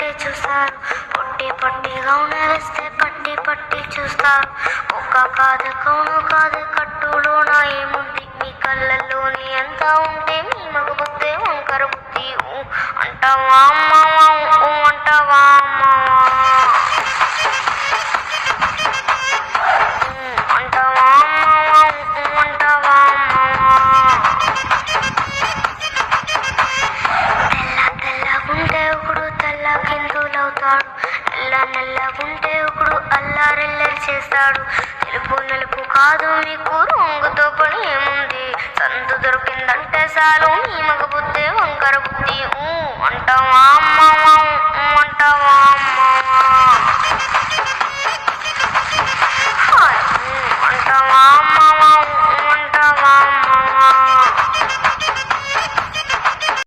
పట్టి చూస్తారు, పొట్టి పొట్టిగా వేస్తే పట్టి పట్టి చూస్తారు. ఒక్క కాదు కౌను కాదు కట్టులోన ఏముంది, మీ కళ్ళల్లోని ఎంత ఉంటే మీ మగ బుద్ధే వంకర బుద్ధి. అంటావా అమ్మావా, అంటావా అమ్మావా, అంటావా అమ్మావా, అంటావా అమ్మావా. తెల్ల తెల్లగుంటే ఒకడు తెల్ల కిందులవుతాడు, నల్ల నల్లగుంటే ఒకడు అల్లారెల్లరి చేస్తాడు. తెలుపు నలుపు కాదు మీకు రంగుతో పని ఏముంది, సందు దొరికిందంటే చాలు మీ మగ బుద్ధే వంక